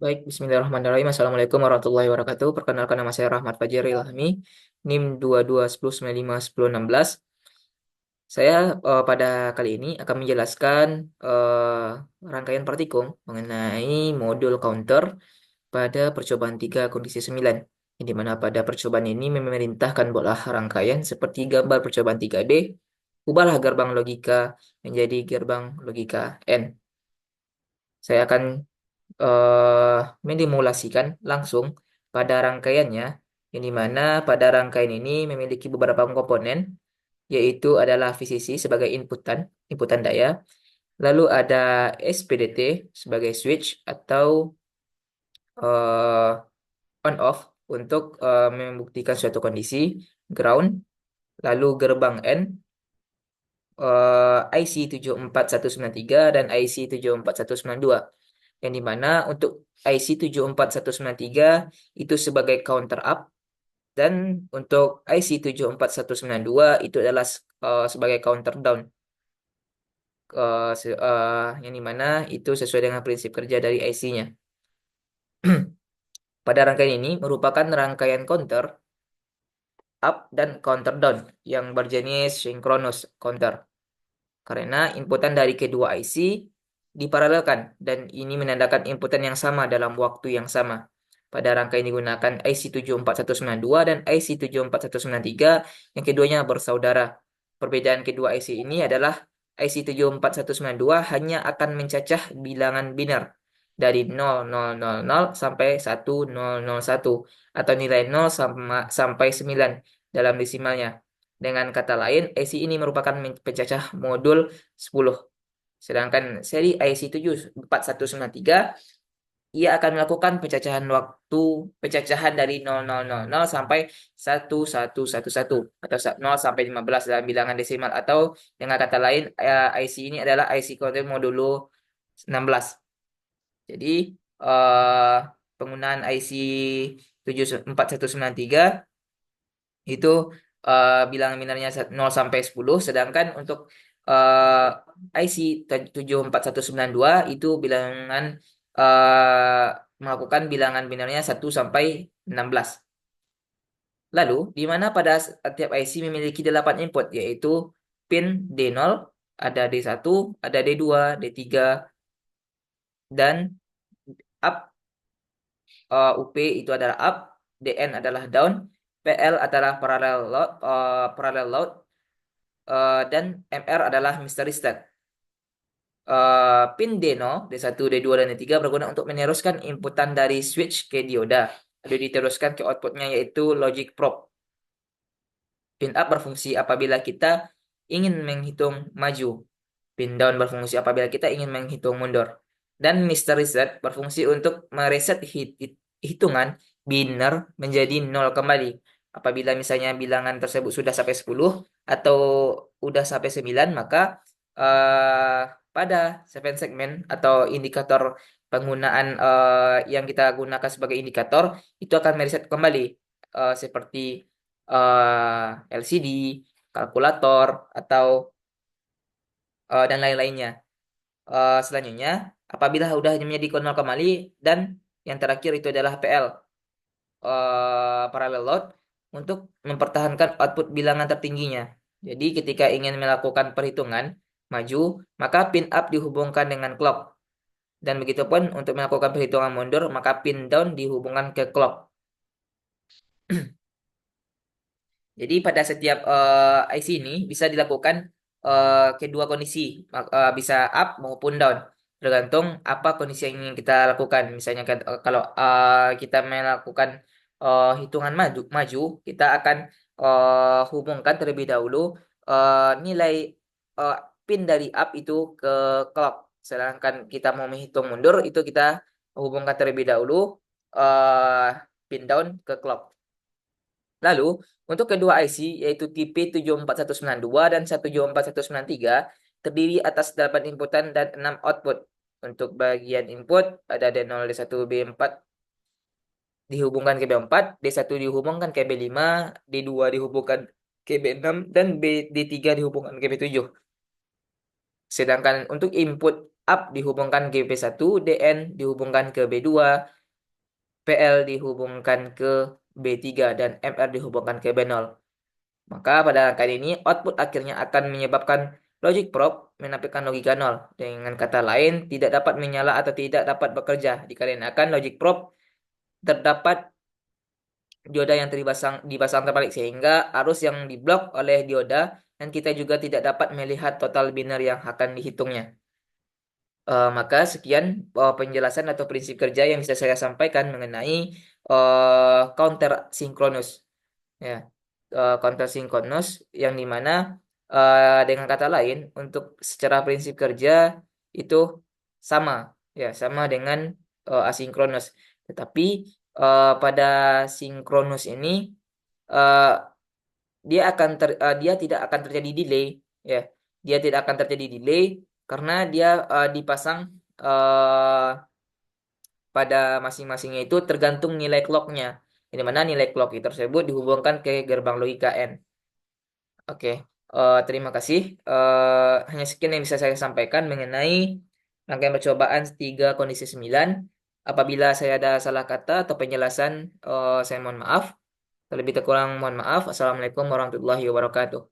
Baik, Bismillahirrahmanirrahim. Assalamualaikum warahmatullahi wabarakatuh. Perkenalkan nama saya Rahmat Fajar Ilhami, NIM 2210951016. Saya pada kali ini akan menjelaskan rangkaian praktikum mengenai modul counter pada percobaan 3 kondisi 9. Yang dimana pada percobaan ini memerintahkan bola rangkaian seperti gambar percobaan 3D, ubahlah gerbang logika menjadi gerbang logika N. Saya akan mendemulasikan langsung pada rangkaiannya, yang dimana pada rangkaian ini memiliki beberapa komponen, yaitu adalah VCC sebagai inputan daya, lalu ada SPDT sebagai switch atau on off untuk membuktikan suatu kondisi, ground, lalu gerbang N, IC 74193 dan IC 74192. Yang dimana untuk IC 74193 itu sebagai counter up, dan untuk IC 74192 itu adalah sebagai counter down. Yang dimana itu sesuai dengan prinsip kerja dari IC-nya. Pada rangkaian ini merupakan rangkaian counter up dan counter down yang berjenis synchronous counter, karena inputan dari kedua IC diparalelkan dan ini menandakan inputan yang sama dalam waktu yang sama. Pada rangkaian digunakan IC 74192 dan IC 74193 yang keduanya bersaudara. Perbedaan kedua IC ini adalah IC 74192 hanya akan mencacah bilangan biner dari 0000 sampai 1001 atau nilai 0 sampai 9 dalam desimalnya. Dengan kata lain, IC ini merupakan pencacah modul 10. Sedangkan seri IC 74193 ia akan melakukan pecacahan dari 0000 sampai 1111 atau 0 sampai 15 dalam bilangan desimal, atau dengan kata lain IC ini adalah IC kode modulo 16. Jadi eh, penggunaan IC 74193 itu bilangan binarnya 0 sampai 10, sedangkan untuk IC 74192 itu bilangan uh, melakukan bilangan binarnya 1 sampai 16. Lalu, di mana pada setiap IC memiliki 8 input, yaitu pin D0, ada D1, ada D2, D3, dan up, UP itu adalah up, DN adalah down, PL adalah parallel load, dan MR adalah mystery state. Pin D0, D1, D2, dan D3 berguna untuk meneruskan inputan dari switch ke dioda, lalu diteruskan ke outputnya yaitu logic probe. Pin up berfungsi apabila kita ingin menghitung maju. Pin down berfungsi apabila kita ingin menghitung mundur. Dan mystery set berfungsi untuk mereset hitungan biner menjadi 0 kembali. Apabila misalnya bilangan tersebut sudah sampai 10 atau udah sampai 9, maka uh, pada 7 segmen atau indikator penggunaan yang kita gunakan sebagai indikator itu akan mereset kembali, seperti LCD, kalkulator, atau dan lain-lainnya. Selanjutnya, apabila sudah menjadi nol kembali, dan yang terakhir itu adalah PL, parallel load, untuk mempertahankan output bilangan tertingginya. Jadi ketika ingin melakukan perhitungan maju, maka pin up dihubungkan dengan clock. Dan begitupun untuk melakukan perhitungan mundur, maka pin down dihubungkan ke clock. Jadi pada setiap IC ini bisa dilakukan kedua kondisi, bisa up maupun down, tergantung apa kondisi yang ingin kita lakukan. Misalnya kalau kita melakukan hitungan maju, kita akan hubungkan terlebih dahulu nilai uh, pin dari up itu ke clock. Sedangkan kita mau menghitung mundur, itu kita hubungkan terlebih dahulu uh, pin down ke clock. Lalu, untuk kedua IC, yaitu tipe 74192 dan 174193, terdiri atas 8 inputan dan 6 output. Untuk bagian input, ada D0, D1, B4 dihubungkan ke B4, D1 dihubungkan ke B5, D2 dihubungkan ke B6, dan D3 dihubungkan ke B7. Sedangkan untuk input up dihubungkan ke B1, DN dihubungkan ke B2, PL dihubungkan ke B3, dan MR dihubungkan ke B0. Maka pada kali ini output akhirnya akan menyebabkan logic probe menampilkan logika 0. Dengan kata lain, tidak dapat menyala atau tidak dapat bekerja dikarenakan logic probe terdapat dioda yang dipasang terbalik sehingga arus yang diblok oleh dioda dan kita juga tidak dapat melihat total biner yang akan dihitungnya. Maka sekian penjelasan atau prinsip kerja yang bisa saya sampaikan mengenai counter sinkronus. Ya, counter sinkronus yang dimana dengan kata lain untuk secara prinsip kerja itu sama, ya sama dengan asinkronus. Tetapi pada sinkronus ini eh, dia tidak akan terjadi delay, ya. Dia tidak akan terjadi delay karena dia dipasang eh, pada masing-masingnya itu tergantung nilai clocknya. Di mana nilai clock itu tersebut dihubungkan ke gerbang logika N. Oke, terima kasih. Hanya sekian yang bisa saya sampaikan mengenai rangkaian percobaan 3 kondisi 9. Apabila saya ada salah kata atau penjelasan, saya mohon maaf. Terlebih kurang mohon maaf. Assalamualaikum warahmatullahi wabarakatuh.